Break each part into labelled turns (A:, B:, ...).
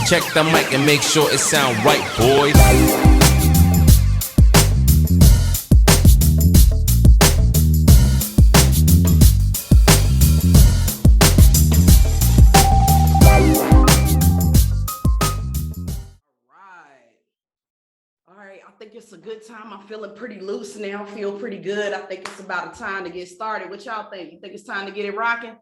A: Check the mic and make sure it sound right, boys.
B: All right, I think it's a good time. I'm feeling pretty loose now. I feel pretty good. I think it's about a time to get started. What y'all think? You think it's time to get it rocking?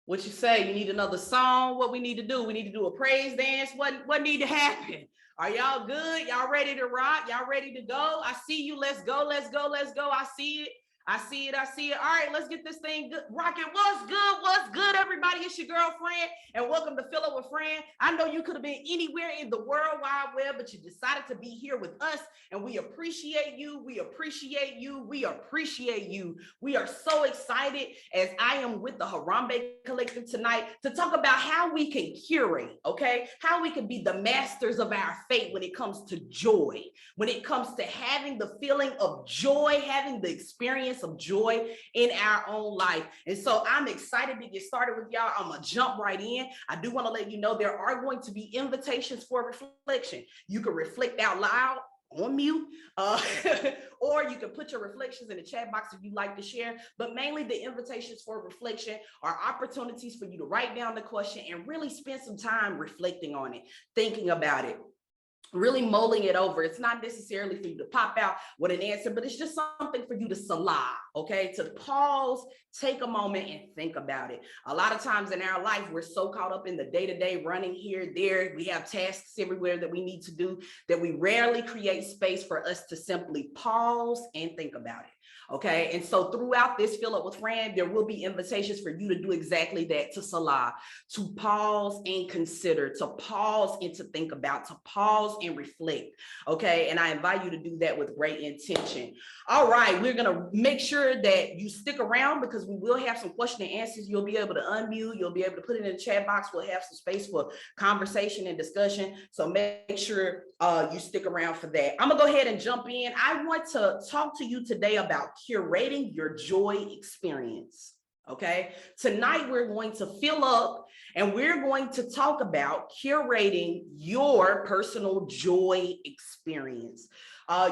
B: What you say? You need another song? What we need to do? We need to do a praise dance. What need to happen? Are y'all good? Y'all ready to rock? Y'all ready to go? I see you. Let's go. Let's go. Let's go. I see it. I see it. I see it. All right, let's get this thing rocking. What's good? What's good, everybody? It's your girl, Fran, and welcome to Fill Up with Fran. I know you could have been anywhere in the World Wide Web, but you decided to be here with us, and we appreciate you. We appreciate you. We appreciate you. We are so excited as I am with the Harambe Collective tonight to talk about how we can curate, okay? How we can be the masters of our fate when it comes to joy, when it comes to having the feeling of joy, having the experience of joy in our own life. And so I'm excited to get started with y'all. I'm gonna jump right in. I do want to let you know there are going to be invitations for reflection. You can reflect out loud on mute, or you can put your reflections in the chat box if you'd like to share. But mainly the invitations for reflection are opportunities for you to write down the question and really spend some time reflecting on it, thinking about it, really mulling it over. It's not necessarily for you to pop out with an answer, but it's just something for you to salah, okay? To pause, take a moment and think about it. A lot of times in our life, we're so caught up in the day-to-day running here, there. We have tasks everywhere that we need to do that we rarely create space for us to simply pause and think about it. Okay, and so throughout this Fill Up with Fran, there will be invitations for you to do exactly that, to salah, to pause and consider, to pause and to think about, to pause and reflect. Okay, and I invite you to do that with great intention. All right, we're gonna make sure that you stick around because we will have some question and answers. You'll be able to unmute, you'll be able to put it in the chat box. We'll have some space for conversation and discussion. So make sure you stick around for that. I'm gonna go ahead and jump in. I want to talk to you today about curating your joy experience. Okay, tonight we're going to fill up and we're going to talk about curating your personal joy experience.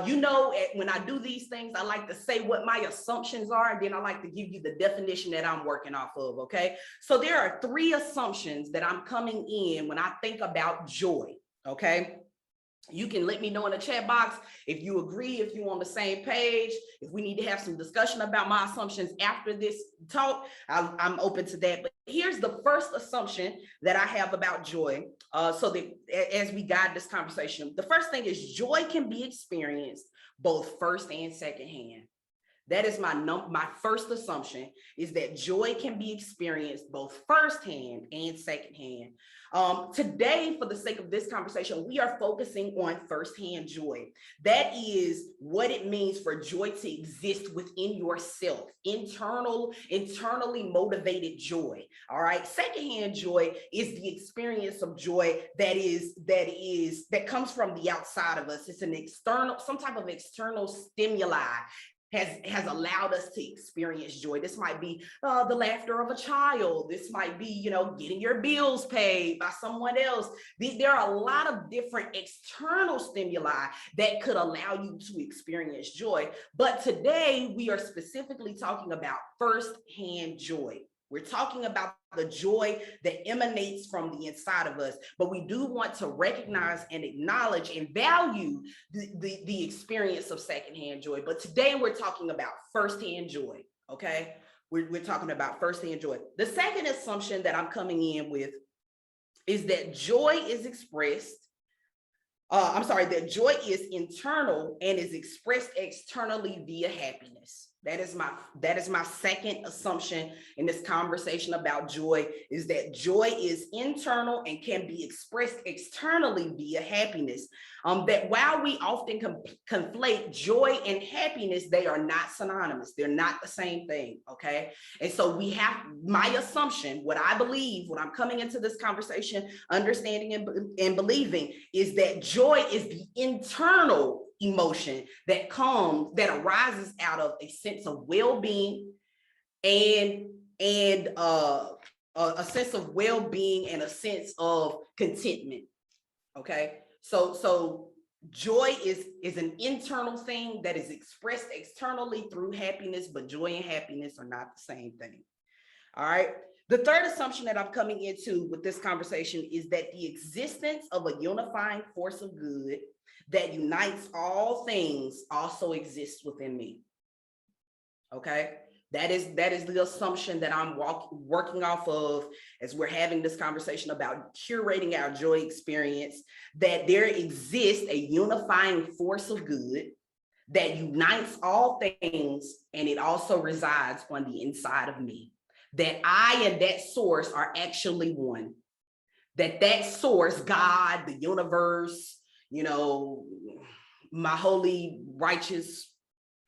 B: You know, when I do these things, I like to say what my assumptions are, and then I like to give you the definition that I'm working off of. Okay, so there are 3 assumptions that I'm coming in when I think about joy. Okay. You can let me know in the chat box if you agree, if you're on the same page, if we need to have some discussion about my assumptions after this talk. I'm open to that. But here's the first assumption that I have about joy. So that as we guide this conversation, the first thing is joy can be experienced both first and secondhand. That is my first assumption, is that joy can be experienced both firsthand and secondhand. Today, for the sake of this conversation, we are focusing on firsthand joy. That is what it means for joy to exist within yourself, internally motivated joy. All right. Secondhand joy is the experience of joy that comes from the outside of us. It's an external, some type of external stimuli has allowed us to experience joy. This might be the laughter of a child. This might be, you know, getting your bills paid by someone else. There are a lot of different external stimuli that could allow you to experience joy. But today we are specifically talking about firsthand joy. We're talking about the joy that emanates from the inside of us, but we do want to recognize and acknowledge and value the experience of secondhand joy. But today we're talking about firsthand joy, okay? We're talking about firsthand joy. The second assumption that I'm coming in with is that joy is that joy is internal and is expressed externally via happiness. That is my second assumption in this conversation about joy, is that joy is internal and can be expressed externally via happiness. That while we often conflate joy and happiness, they are not synonymous. They're not the same thing, okay? And so we have, my assumption, what I believe, what I'm coming into this conversation, understanding and believing, is that joy is the internal emotion that arises out of a sense of well-being and a sense of well-being and a sense of contentment. Okay. So joy is an internal thing that is expressed externally through happiness, but joy and happiness are not the same thing. All right. The third assumption that I'm coming into with this conversation is that the existence of a unifying force of good that unites all things also exists within me. Okay. That is the assumption that I'm working off of as we're having this conversation about curating our joy experience, that there exists a unifying force of good that unites all things, and it also resides on the inside of me. That I and that source are actually one. That source, God, the universe, you know, my holy, righteous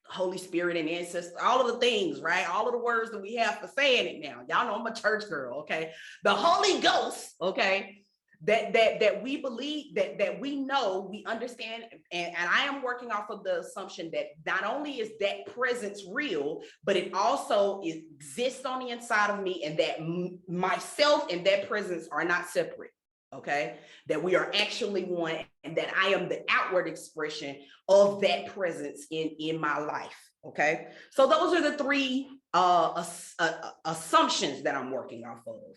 B: Holy Spirit and ancestors, all of the things, right? All of the words that we have for saying it now. Y'all know I'm a church girl, okay? The Holy Ghost, okay? That we believe, that we know, we understand, and I am working off of the assumption that not only is that presence real, but it also exists on the inside of me, and that myself and that presence are not separate. Okay, that we are actually one, and that I am the outward expression of that presence in my life. Okay, so those are the three assumptions that I'm working off of.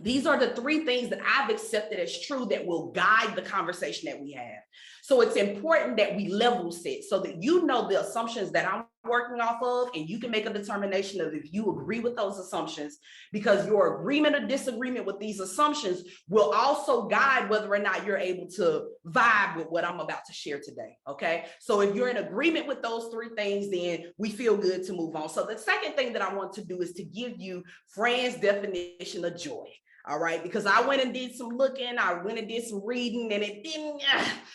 B: These are the three things that I've accepted as true that will guide the conversation that we have. So it's important that we level set so that you know the assumptions that I'm working off of, and you can make a determination of if you agree with those assumptions, because your agreement or disagreement with these assumptions will also guide whether or not you're able to vibe with what I'm about to share today. Okay, so if you're in agreement with those three things, then we feel good to move on. So the second thing that I want to do is to give you Fran's definition of joy. All right, because I went and did some looking, I went and did some reading, and it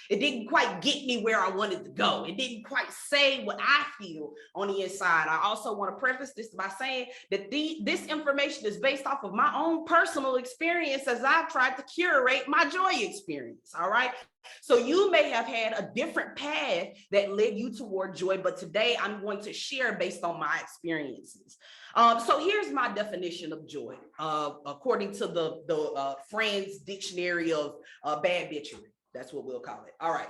B: didn't quite get me where I wanted to go. It didn't quite say what I feel on the inside. I also want to preface this by saying that this information is based off of my own personal experience as I've tried to curate my joy experience. All right. So you may have had a different path that led you toward joy, but today I'm going to share based on my experiences. So here's my definition of joy, according to the Fran's Dictionary of Bad Bitchery. That's what we'll call it. All right.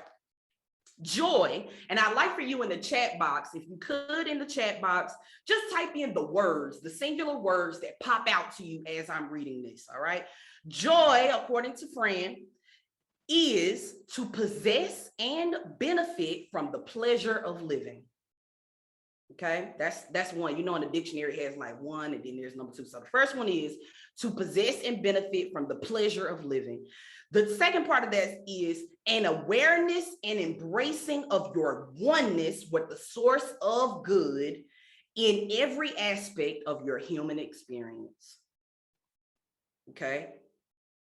B: Joy, and I'd like for you in the chat box, if you could in the chat box, just type in the words, the singular words that pop out to you as I'm reading this. All right. Joy, according to Fran, is to possess and benefit from the pleasure of living. Okay, that's one. You know, in the dictionary it has like one, and then there's number two. So the first one is to possess and benefit from the pleasure of living. The second part of that is an awareness and embracing of your oneness with the source of good in every aspect of your human experience. Okay.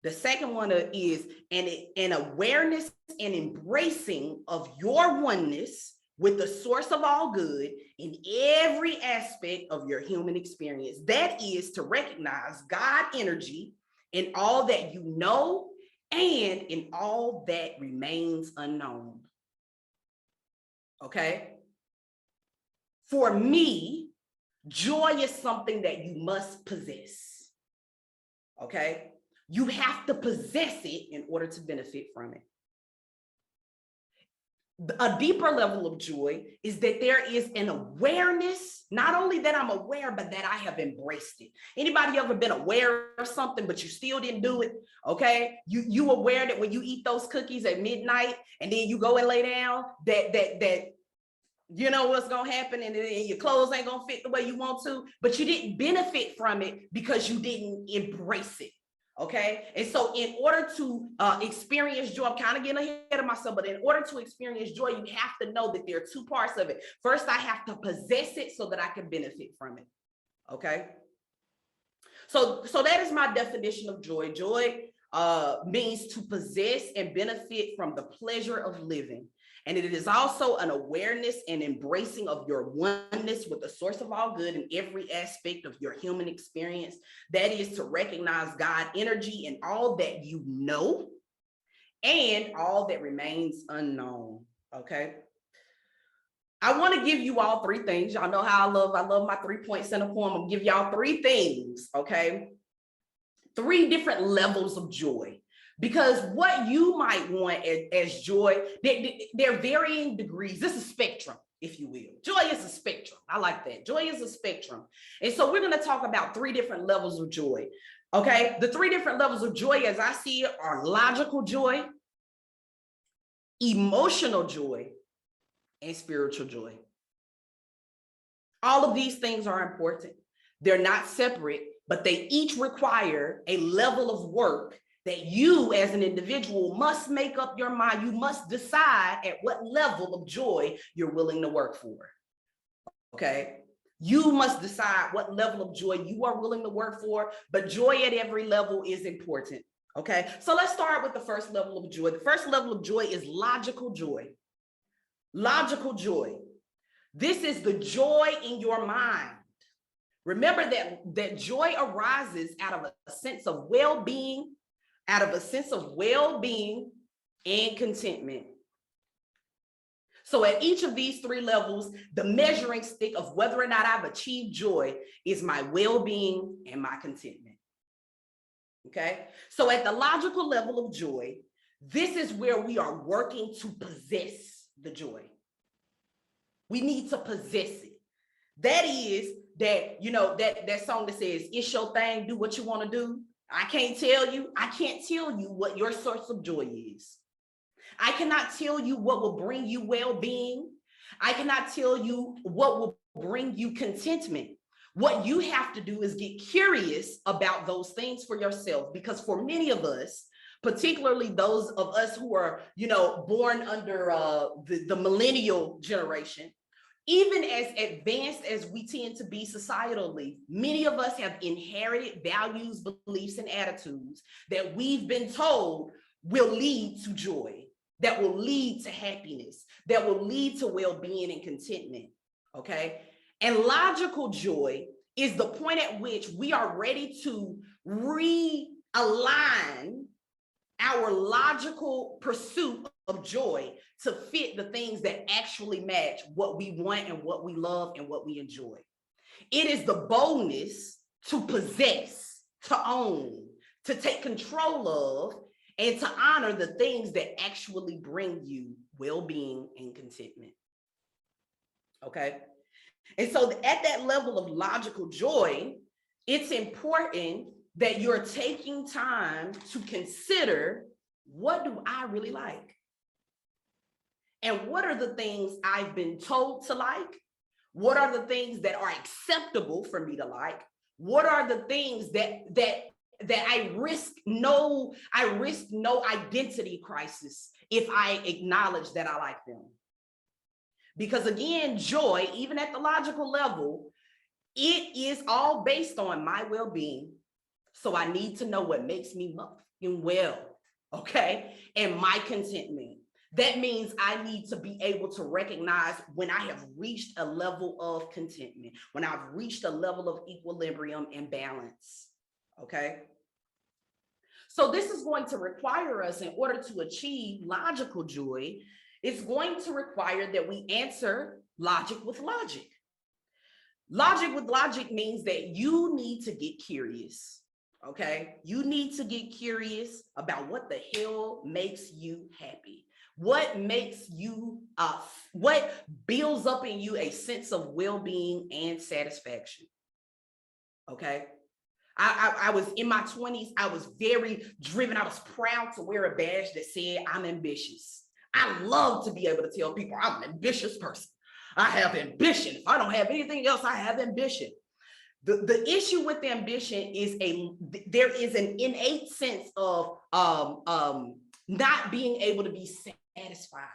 B: The second one is an awareness and embracing of your oneness with the source of all good in every aspect of your human experience. That is to recognize God energy in all that you know and in all that remains unknown. Okay? For me, joy is something that you must possess. Okay? You have to possess it in order to benefit from it. A deeper level of joy is that there is an awareness, not only that I'm aware, but that I have embraced it. Anybody ever been aware of something, but you still didn't do it? Okay. You aware that when you eat those cookies at midnight and then you go and lay down, that you know what's going to happen, and your clothes ain't going to fit the way you want to, but you didn't benefit from it because you didn't embrace it. Okay. And so in order to experience joy, I'm kind of getting ahead of myself, but in order to experience joy, you have to know that there are two parts of it. First, I have to possess it so that I can benefit from it. Okay. So that is my definition of joy. Joy means to possess and benefit from the pleasure of living. And it is also an awareness and embracing of your oneness with the source of all good in every aspect of your human experience. That is to recognize God energy in all that you know and all that remains unknown. Okay. I want to give you all three things. Y'all know how I love my 3 points in a poem. I'm gonna give y'all three things. Okay. 3 different levels of joy. Because what you might want as joy, they're varying degrees. This is spectrum, if you will. Joy is a spectrum. I like that. Joy is a spectrum. And so we're going to talk about 3 different levels of joy. Okay. The 3 different levels of joy, as I see it, are logical joy, emotional joy, and spiritual joy. All of these things are important. They're not separate, but they each require a level of work that you as an individual must make up your mind. You must decide at what level of joy you're willing to work for. Okay. You must decide what level of joy you are willing to work for, but joy at every level is important. Okay. So let's start with the first level of joy. The first level of joy is logical joy. Logical joy. This is the joy in your mind. Remember that joy arises out of a sense of well-being, and contentment. So at each of these 3 levels, the measuring stick of whether or not I've achieved joy is my well-being and my contentment. Okay. So at the logical level of joy, this is where we are working to possess the joy. We need to possess it. That is that, that song that says, it's your thing, do what you want to do. I can't tell you what your source of joy is. I cannot tell you what will bring you well-being. I cannot tell you what will bring you contentment. What you have to do is get curious about those things for yourself, because for many of us, particularly those of us who are, born under the millennial generation, even as advanced as we tend to be societally, many of us have inherited values, beliefs, and attitudes that we've been told will lead to joy, that will lead to happiness, that will lead to well-being and contentment, okay? And logical joy is the point at which we are ready to realign our logical pursuit of joy to fit the things that actually match what we want and what we love and what we enjoy. It is the boldness to possess, to own, to take control of, and to honor the things that actually bring you well-being and contentment. Okay. And so at that level of logical joy, it's important that you're taking time to consider, what do I really like? And what are the things I've been told to like? What are the things that are acceptable for me to like? What are the things that I risk no identity crisis if I acknowledge that I like them? Because again, joy, even at the logical level, it is all based on my well-being. So I need to know what makes me well, okay? And my contentment. That means I need to be able to recognize when I have reached a level of contentment, when I've reached a level of equilibrium and balance, okay? So this is going to require us, in order to achieve logical joy, it's going to require that we answer logic with logic. Logic with logic means that you need to get curious. Okay, you need to get curious about what the hell makes you happy. What makes you, what builds up in you a sense of well-being and satisfaction. Okay, I was in my 20s, I was very driven. I was proud to wear a badge that said I'm ambitious. I love to be able to tell people I'm an ambitious person. I have ambition. If I don't have anything else, I have ambition. The issue with ambition is there is an innate sense of not being able to be satisfied.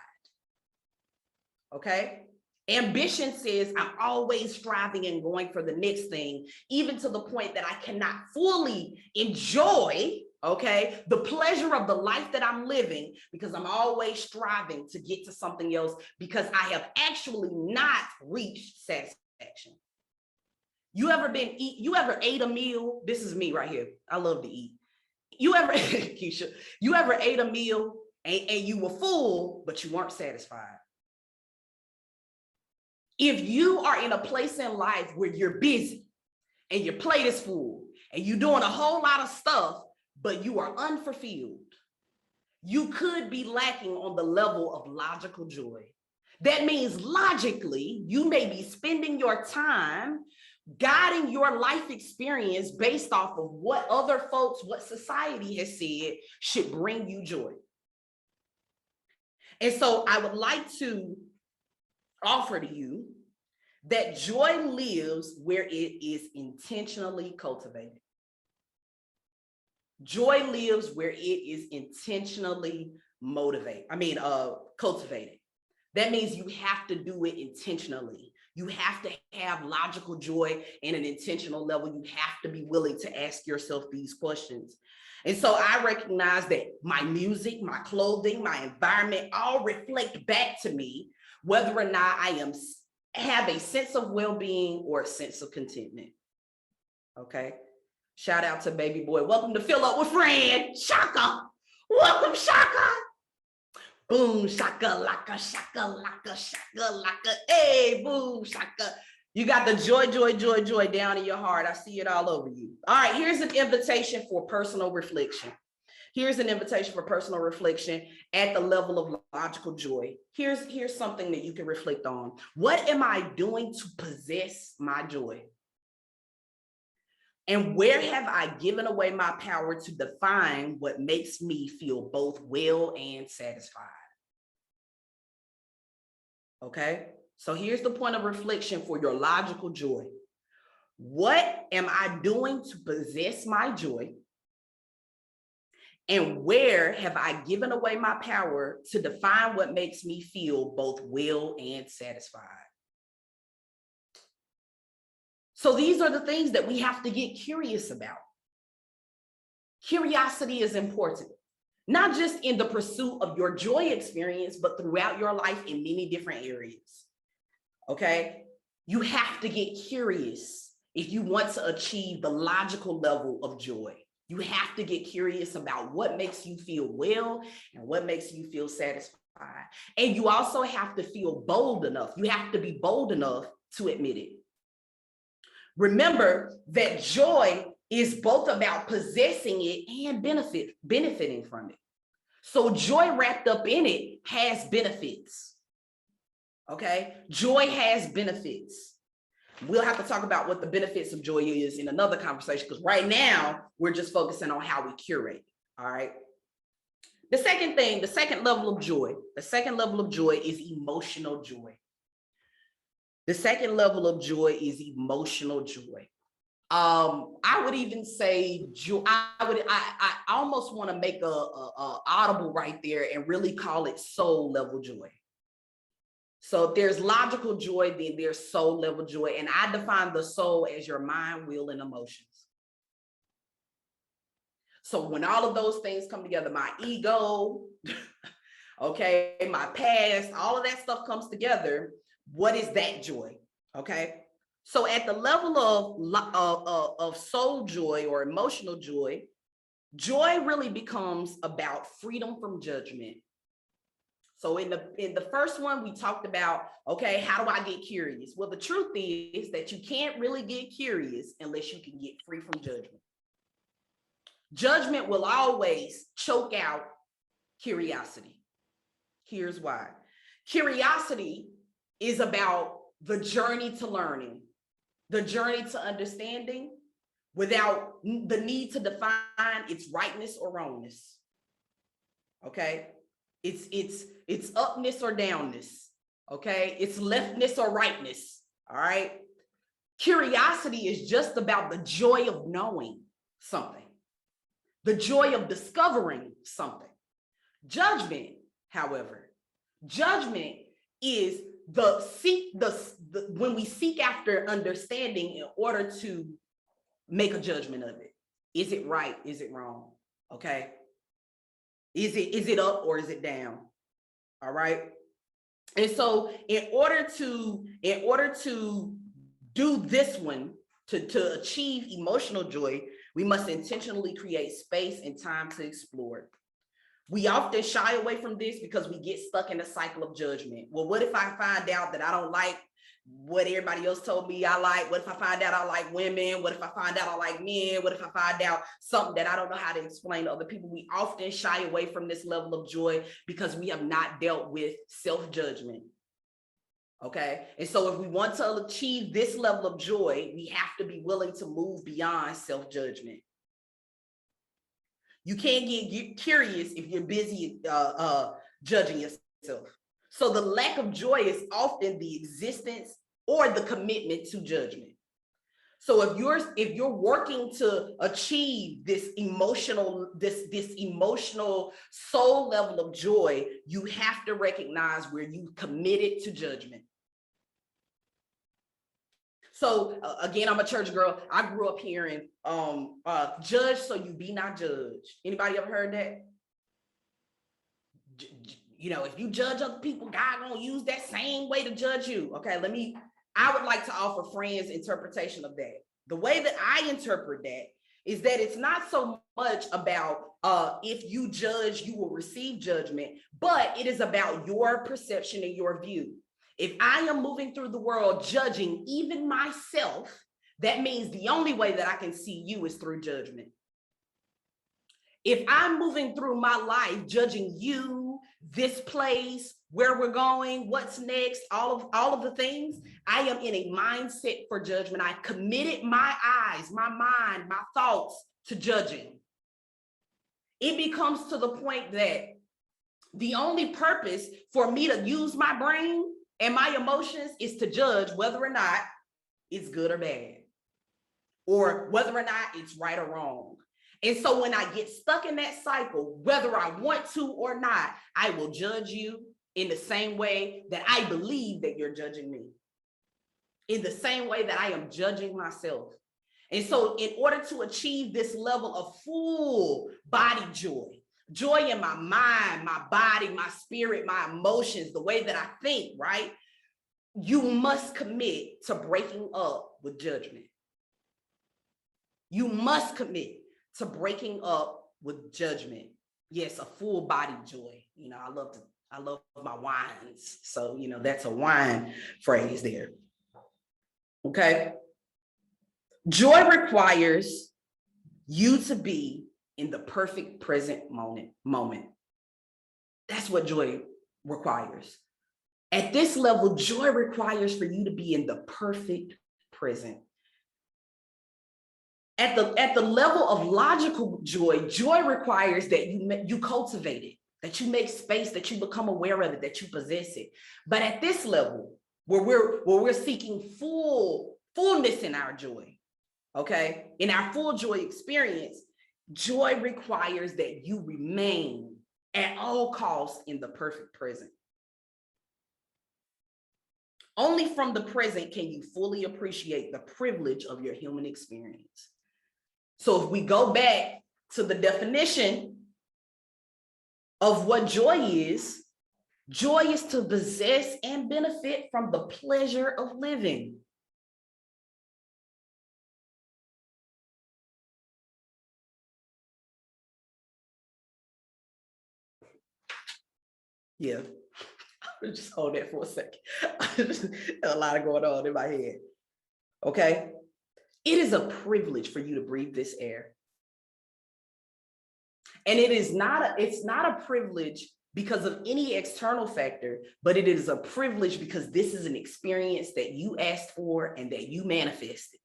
B: Okay? Ambition says I'm always striving and going for the next thing, even to the point that I cannot fully enjoy, okay, the pleasure of the life that I'm living, because I'm always striving to get to something else, because I have actually not reached satisfaction. You ever ate a meal? This is me right here. I love to eat. Keisha, you ever ate a meal and you were full, but you weren't satisfied? If you are in a place in life where you're busy and your plate is full and you're doing a whole lot of stuff, but you are unfulfilled, you could be lacking on the level of logical joy. That means logically, you may be spending your time guiding your life experience based off of what other folks, what society has said should bring you joy. And so I would like to offer to you that joy lives where it is intentionally cultivated. Joy lives where it is intentionally cultivated. That means you have to do it intentionally. You have to have logical joy in an intentional level. You have to be willing to ask yourself these questions. And so I recognize that my music, my clothing, my environment all reflect back to me whether or not I have a sense of well-being or a sense of contentment. Okay. Shout out to baby boy. Welcome to Fill Up with Fran. Shaka. Welcome, Shaka. Boom, shaka, laka, shaka, laka, shaka, laka. Hey, boom, shaka. You got the joy, joy, joy, joy down in your heart. I see it all over you. All right, here's an invitation for personal reflection. Here's an invitation for personal reflection at the level of logical joy. Here's something that you can reflect on. What am I doing to possess my joy? And where have I given away my power to define what makes me feel both well and satisfied? Okay, so here's the point of reflection for your logical joy. What am I doing to possess my joy? And where have I given away my power to define what makes me feel both well and satisfied? So these are the things that we have to get curious about. Curiosity is important, not just in the pursuit of your joy experience, but throughout your life in many different areas. Okay? You have to get curious if you want to achieve the logical level of joy. You have to get curious about what makes you feel well and what makes you feel satisfied. And you also have to feel bold enough. You have to be bold enough to admit it. Remember that joy is both about possessing it and benefiting from it. So joy wrapped up in it has benefits. Okay, joy has benefits. We'll have to talk about what the benefits of joy is in another conversation, because right now we're just focusing on how we curate. All right. The second level of joy is emotional joy. The second level of joy is emotional joy. I would even say joy. I almost want to make a audible right there and really call it soul level joy. So if there's logical joy, then there's soul level joy. And I define the soul as your mind, will, and emotions. So when all of those things come together, my ego, okay, my past, all of that stuff comes together, what is that joy? Okay. So at the level of soul joy or emotional joy, joy really becomes about freedom from judgment. So in the first one, we talked about, okay, how do I get curious? Well, the truth is that you can't really get curious unless you can get free from judgment. Judgment will always choke out curiosity. Here's why. Curiosity is about the journey to learning, the journey to understanding without the need to define its rightness or wrongness. Okay? It's upness or downness. Okay? It's leftness or rightness. All right? Curiosity is just about the joy of knowing something, the joy of discovering something. Judgment, however, judgment is when we seek after understanding in order to make a judgment of it. Is it right? Is it wrong? Okay. Is it up or is it down? All right. And so in order to do this one, to achieve emotional joy, we must intentionally create space and time to explore. We often shy away from this because we get stuck in a cycle of judgment. Well, what if I find out that I don't like what everybody else told me I like? What if I find out I like women? What if I find out I like men? What if I find out something that I don't know how to explain to other people? We often shy away from this level of joy because we have not dealt with self-judgment. Okay. And so if we want to achieve this level of joy, we have to be willing to move beyond self-judgment. You can't get curious if you're busy judging yourself. So the lack of joy is often the existence or the commitment to judgment. So if you're working to achieve this emotional soul level of joy, you have to recognize where you committed to judgment. So again, I'm a church girl. I grew up hearing judge so you be not judged. Anybody ever heard that? You know, if you judge other people, God gonna use that same way to judge you. Okay, I would like to offer Fran's interpretation of that. The way that I interpret that is that it's not so much about if you judge, you will receive judgment, but it is about your perception and your view. If I am moving through the world judging even myself, that means the only way that I can see you is through judgment. If I'm moving through my life judging you, this place, where we're going, what's next, all of the things, I am in a mindset for judgment. I committed my eyes, my mind, my thoughts to judging. It becomes to the point that the only purpose for me to use my brain and my emotions is to judge whether or not it's good or bad, or whether or not it's right or wrong. And so when I get stuck in that cycle, whether I want to or not, I will judge you in the same way that I believe that you're judging me, in the same way that I am judging myself. And so in order to achieve this level of full body joy, joy in my mind, my body, my spirit, my emotions, the way that I think, right? You must commit to breaking up with judgment. You must commit to breaking up with judgment. Yes, a full body joy. You know, I love my wines. So, you know, that's a wine phrase there. Okay. Joy requires you to be in the perfect present moment. That's what joy requires. At this level, joy requires for you to be in the perfect present. At the level of logical joy, joy requires that you cultivate it, that you make space, that you become aware of it, that you possess it. But at this level, where we're seeking fullness in our joy, okay, in our full joy experience, joy requires that you remain at all costs in the perfect present. Only from the present can you fully appreciate the privilege of your human experience. So if we go back to the definition of what joy is to possess and benefit from the pleasure of living. Yeah, just hold that for a second. A lot going on in my head. Okay. It is a privilege for you to breathe this air. And it's not a privilege because of any external factor, but it is a privilege because this is an experience that you asked for and that you manifested.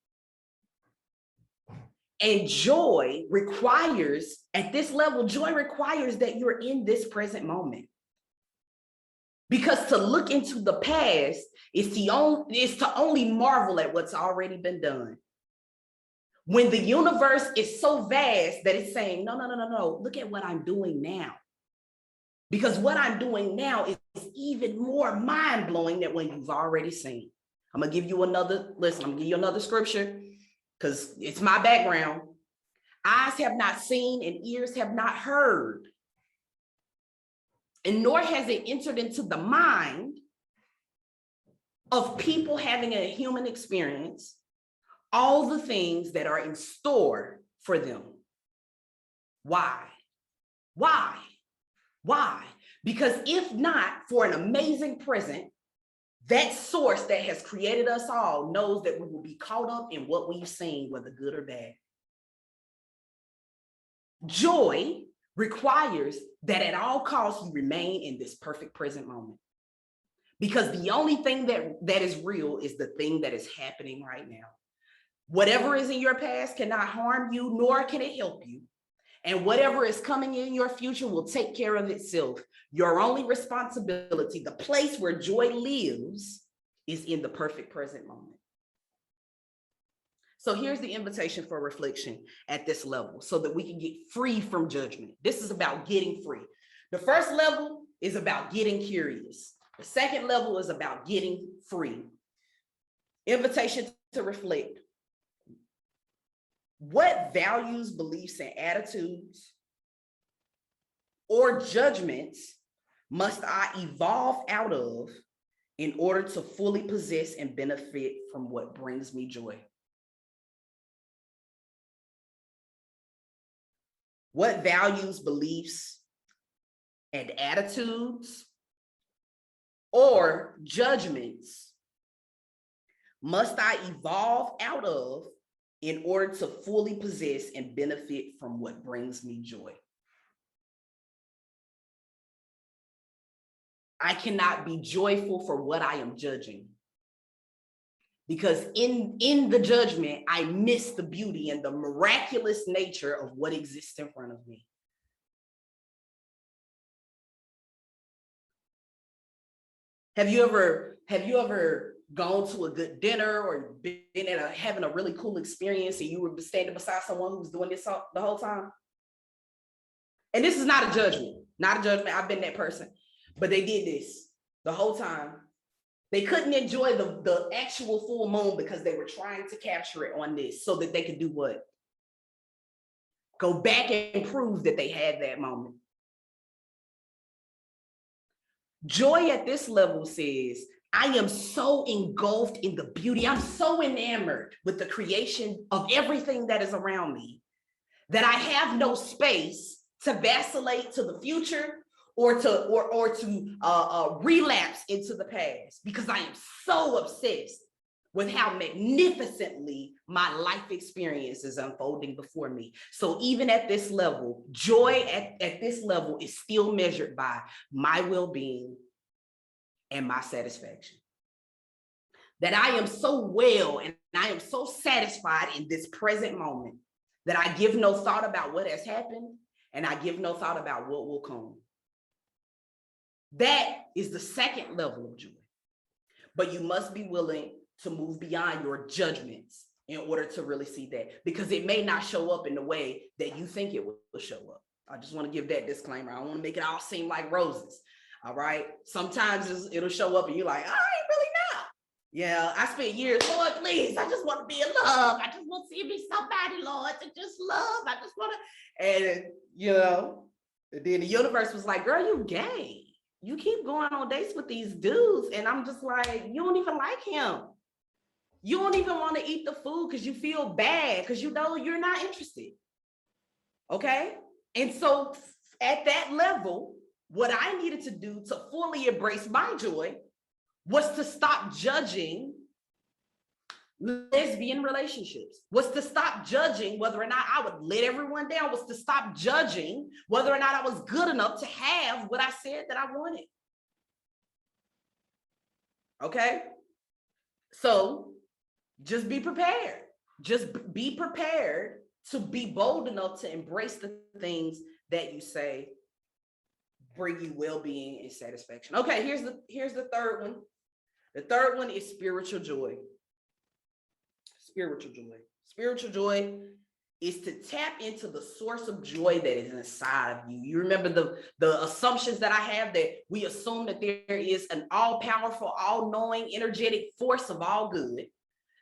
B: And joy requires, at this level, joy requires that you're in this present moment. Because to look into the past is to only marvel at what's already been done. When the universe is so vast that it's saying, no, look at what I'm doing now. Because what I'm doing now is even more mind-blowing than what you've already seen. I'm gonna give you another scripture because it's my background. Eyes have not seen and ears have not heard, and nor has it entered into the mind of people having a human experience all the things that are in store for them. Why? Because if not for an amazing present, That source that has created us all knows that we will be caught up in what we've seen, whether good or bad. Joy requires that at all costs you remain in this perfect present moment. Because the only thing that is real is the thing that is happening right now. Whatever is in your past cannot harm you, nor can it help you. And whatever is coming in your future will take care of itself. Your only responsibility, the place where joy lives, is in the perfect present moment. So here's the invitation for reflection at this level so that we can get free from judgment. This is about getting free. The first level is about getting curious. The second level is about getting free. Invitation to reflect. What values, beliefs, and attitudes or judgments must I evolve out of in order to fully possess and benefit from what brings me joy? What values, beliefs, and attitudes or judgments must I evolve out of in order to fully possess and benefit from what brings me joy? I cannot be joyful for what I am judging, because in the judgment, I miss the beauty and the miraculous nature of what exists in front of me. Have you ever gone to a good dinner or been having a really cool experience and you were standing beside someone who was doing this the whole time? And this is not a judgment, I've been that person, but they did this the whole time. They couldn't enjoy the actual full moon because they were trying to capture it on this so that they could do what? Go back and prove that they had that moment. Joy at this level says, I am so engulfed in the beauty. I'm so enamored with the creation of everything that is around me that I have no space to vacillate to the future or to relapse into the past, because I am so obsessed with how magnificently my life experience is unfolding before me. So even at this level, joy at this level is still measured by my well-being and my satisfaction. That I am so well and I am so satisfied in this present moment that I give no thought about what has happened and I give no thought about what will come. That is the second level of joy. But you must be willing to move beyond your judgments in order to really see that, because it may not show up in the way that you think it will show up. I just want to give that disclaimer. I don't want to make it all seem like roses. All right. Sometimes it'll show up and you're like, I ain't really know. Yeah, I spent years, Lord, please, I just want to be in love. I just want to see me somebody, Lord, to just love. I just want to, and then the universe was like, girl, you gay. You keep going on dates with these dudes. And I'm just like, you don't even like him. You don't even want to eat the food because you feel bad because you know you're not interested. Okay. And so at that level, what I needed to do to fully embrace my joy was to stop judging lesbian relationships, was to stop judging whether or not I would let everyone down, was to stop judging whether or not I was good enough to have what I said that I wanted. Okay. So just be prepared. Just be prepared to be bold enough to embrace the things that you say bring you well-being and satisfaction. Okay, here's the third one. The third one is spiritual joy. Spiritual joy. Spiritual joy is to tap into the source of joy that is inside of you. You remember the assumptions that I have, that we assume that there is an all-powerful, all-knowing, energetic force of all good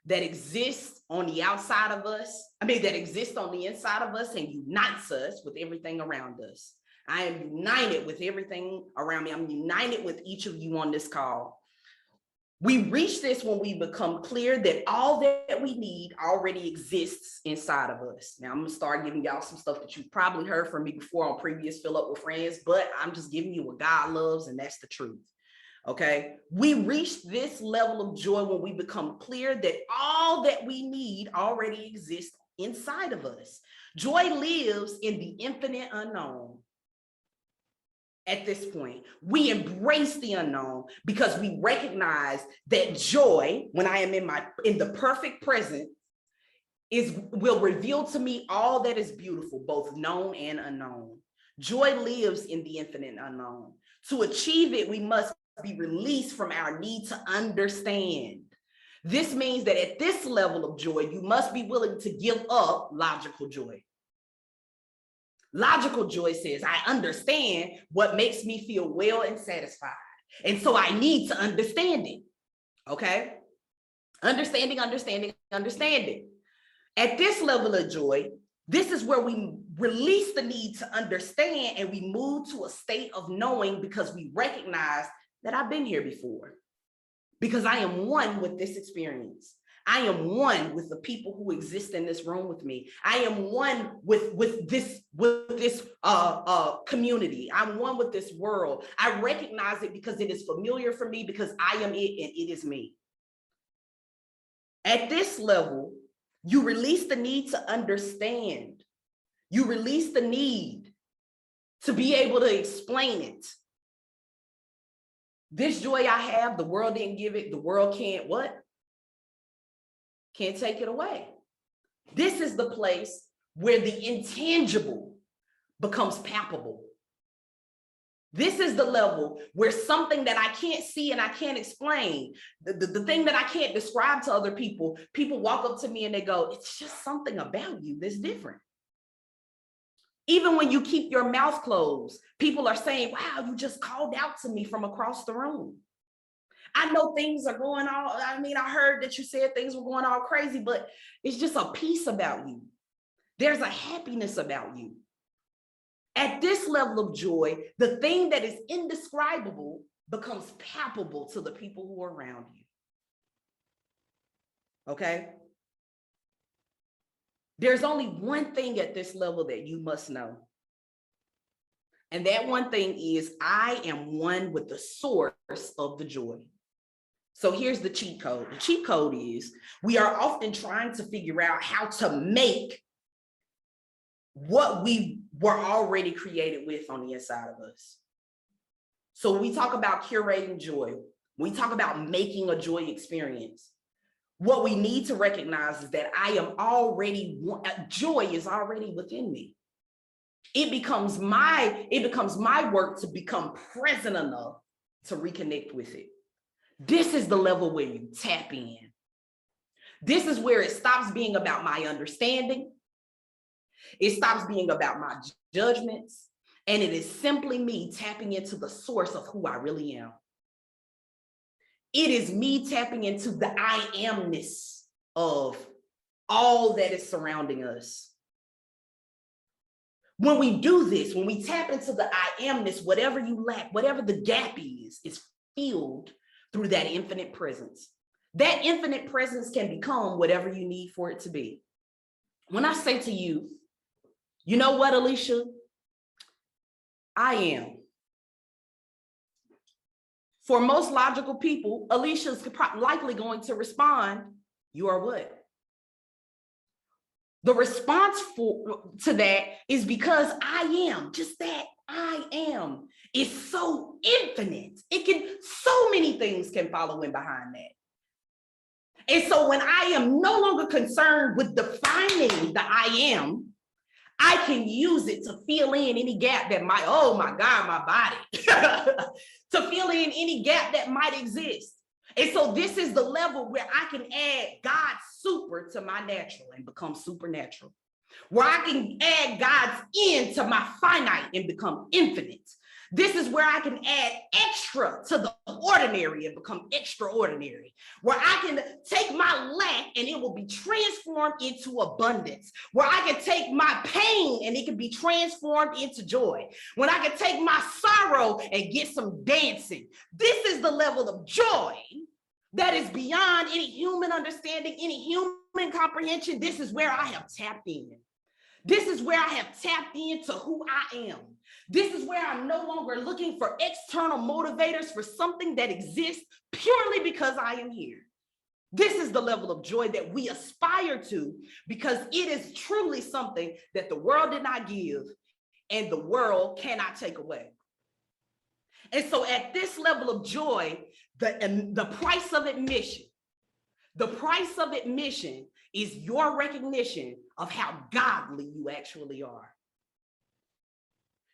B: that exists on the outside of us. That exists on the inside of us and unites us with everything around us. I am united with everything around me. I'm united with each of you on this call. We reach this when we become clear that all that we need already exists inside of us. Now, I'm going to start giving y'all some stuff that you've probably heard from me before on previous Fill Up with Friends, but I'm just giving you what God loves, and that's the truth. Okay, we reach this level of joy when we become clear that all that we need already exists inside of us. Joy lives in the infinite unknown. At this point, we embrace the unknown because we recognize that joy, when I am in the perfect present, will reveal to me all that is beautiful, both known and unknown. Joy lives in the infinite unknown. To achieve it, we must be released from our need to understand. This means that at this level of joy, you must be willing to give up logical joy. Logical joy says, I understand what makes me feel well and satisfied. And so I need to understand it. Okay? Understanding. At this level of joy, this is where we release the need to understand and we move to a state of knowing because we recognize that I've been here before. Because I am one with this experience. I am one with the people who exist in this room with me. I am one with this community. I'm one with this world. I recognize it because it is familiar for me because I am it and it is me. At this level, you release the need to understand. You release the need to be able to explain it. This joy I have, the world didn't give it. The world can't what? Can't take it away. This is the place where the intangible becomes palpable. This is the level where something that I can't see and I can't explain, the thing that I can't describe to other people, people walk up to me and they go, it's just something about you that's different. Even when you keep your mouth closed, people are saying, wow, you just called out to me from across the room. I know things are going on. I mean, I heard that you said things were going all crazy, but it's just a peace about you. There's a happiness about you. At this level of joy, the thing that is indescribable becomes palpable to the people who are around you. Okay? There's only one thing at this level that you must know. And that one thing is, I am one with the source of the joy. So here's the cheat code. The cheat code is, we are often trying to figure out how to make what we were already created with on the inside of us. So we talk about curating joy. We talk about making a joy experience. What we need to recognize is that joy is already within me. It becomes my work to become present enough to reconnect with it. This is the level where you tap in. This is where it stops being about my understanding. It stops being about my judgments. And it is simply me tapping into the source of who I really am. It is me tapping into the I amness of all that is surrounding us. When we do this, when we tap into the I amness, whatever you lack, whatever the gap is filled through that infinite presence. That infinite presence can become whatever you need for it to be. When I say to you, you know what, Alicia? I am. For most logical people, Alicia is likely going to respond, you are what? The response to that is because I am, just that I am. It's so infinite. So many things can follow in behind that. And so when I am no longer concerned with defining the I am, I can use it to fill in any gap that might, oh my God, my body, to fill in any gap that might exist. And so this is the level where I can add God's super to my natural and become supernatural. Where I can add God's in to my finite and become infinite. This is where I can add extra to the ordinary and become extraordinary. Where I can take my lack and it will be transformed into abundance. Where I can take my pain and it can be transformed into joy. When I can take my sorrow and get some dancing. This is the level of joy that is beyond any human understanding, any human comprehension. This is where I have tapped in. This is where I have tapped into who I am. This is where I'm no longer looking for external motivators for something that exists purely because I am here. This is the level of joy that we aspire to, because it is truly something that the world did not give and the world cannot take away. And so at this level of joy, the price of admission is your recognition of how godly you actually are.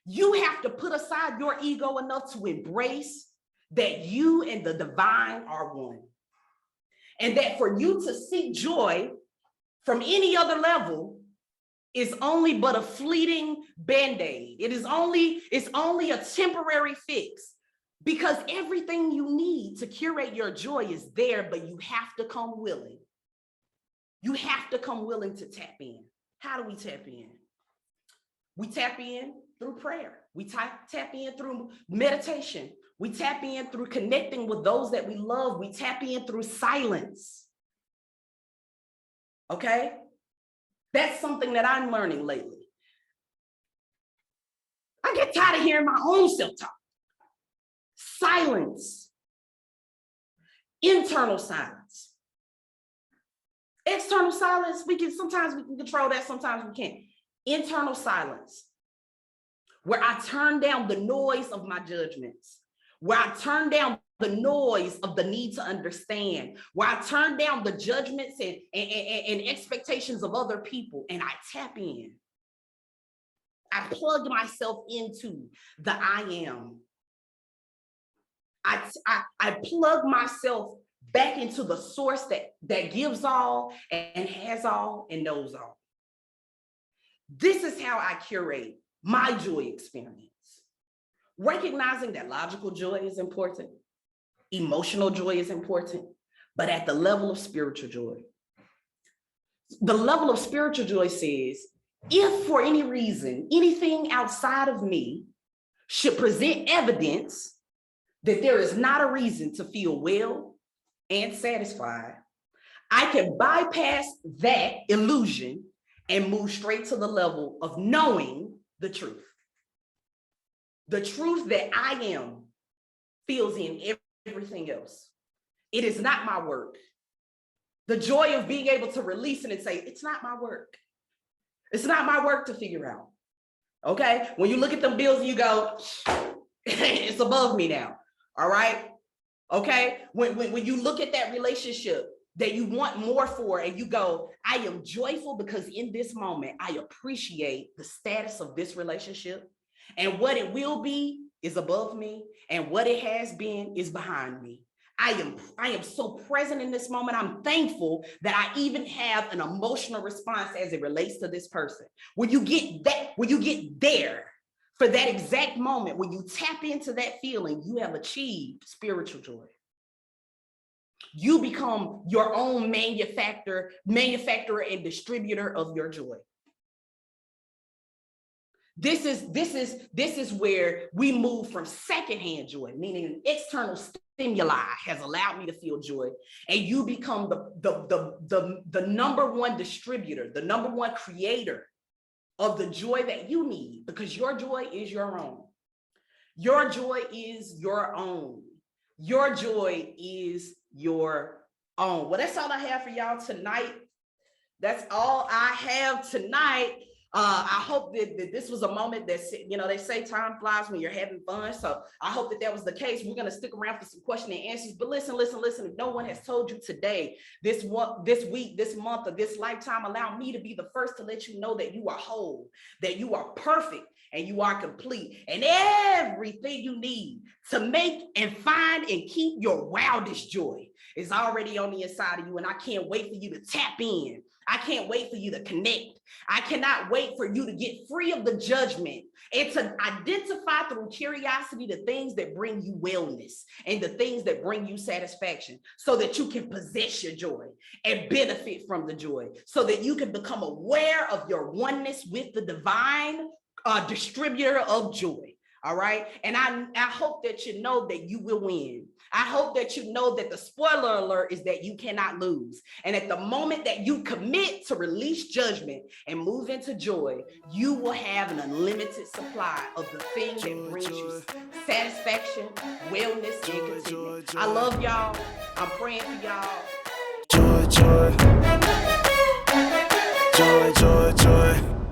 B: You have to put aside your ego enough to embrace that you and the divine are one. And that for you to seek joy from any other level is only but a fleeting band-aid. It's only a temporary fix, because everything you need to curate your joy is there, but you have to come willing. You have to come willing to tap in. How do we tap in? We tap in through prayer. We tap in through meditation. We tap in through connecting with those that we love. We tap in through silence. Okay? That's something that I'm learning lately. I get tired of hearing my own self-talk. Silence. Internal silence. External silence, sometimes we can control that, sometimes we can't. Internal silence, where I turn down the noise of my judgments, where I turn down the noise of the need to understand, where I turn down the judgments and expectations of other people, and I tap in. I plug myself into the I am. I plug myself back into the source that gives all and has all and knows all. This is how I curate my joy experience. Recognizing that logical joy is important, emotional joy is important, but at the level of spiritual joy. The level of spiritual joy says, if for any reason, anything outside of me should present evidence that there is not a reason to feel well and satisfied, I can bypass that illusion and move straight to the level of knowing the truth. The truth that I am fills in everything else. It is not my work. The joy of being able to release it and say, it's not my work. It's not my work to figure out. Okay? When you look at them bills and you go, it's above me now. All right? Okay? When you look at that relationship that you want more for and you go, I am joyful because in this moment, I appreciate the status of this relationship, and what it will be is above me, and what it has been is behind me. I am so present in this moment. I'm thankful that I even have an emotional response as it relates to this person. When you get there for that exact moment, when you tap into that feeling, you have achieved spiritual joy. You become your own manufacturer and distributor of your joy. This is where we move from secondhand joy, meaning an external stimuli has allowed me to feel joy, and you become the number one distributor, the number one creator of the joy that you need, because your joy is your own. Your joy is your own. Your joy is your own. Well, that's all I have for y'all tonight. That's all I have tonight. I hope that this was a moment that, they say time flies when you're having fun. So I hope that was the case. We're going to stick around for some question and answers. But listen. If no one has told you today, this week, this month, or this lifetime, allow me to be the first to let you know that you are whole, that you are perfect, and you are complete. And everything you need to make and find and keep your wildest joy is already on the inside of you. And I can't wait for you to tap in. I can't wait for you to connect. I cannot wait for you to get free of the judgment and to identify through curiosity the things that bring you wellness and the things that bring you satisfaction, so that you can possess your joy and benefit from the joy, so that you can become aware of your oneness with the divine distributor of joy. All right. And I hope that you know that you will win. I hope that you know that the spoiler alert is that you cannot lose. And at the moment that you commit to release judgment and move into joy, you will have an unlimited supply of the thing that brings you satisfaction, wellness, and contentment. I love y'all. I'm praying for y'all.
C: Joy, joy. Joy, joy, joy.